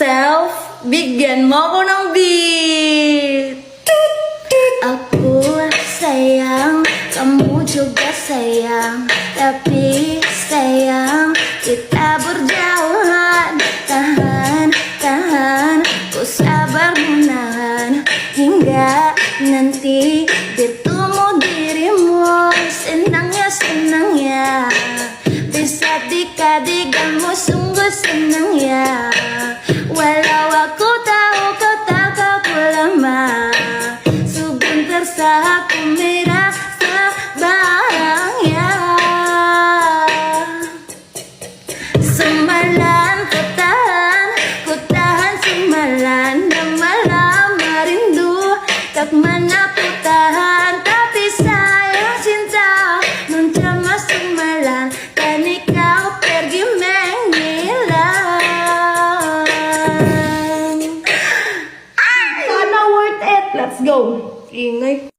Self, bigyan mo ko ng beat. Ako sayang, kamu juga sayang, tapi sayang kita berjauhan. Tahan, tahan, ku sabar menahan hingga nanti bertemu dirimu. Senangnya, senangnya bisa dikadiganmu, sungguh senang ya. Walau aku tahu kau tak aku lama, sebentar saja aku merasa bahagia. Semalam ku tahan semalam dan malam merindu, tak mana ku tahan, tapi sayang cinta mencama semalam dan kau pergi menghilang. Sana worth it. Let's go. Ingay.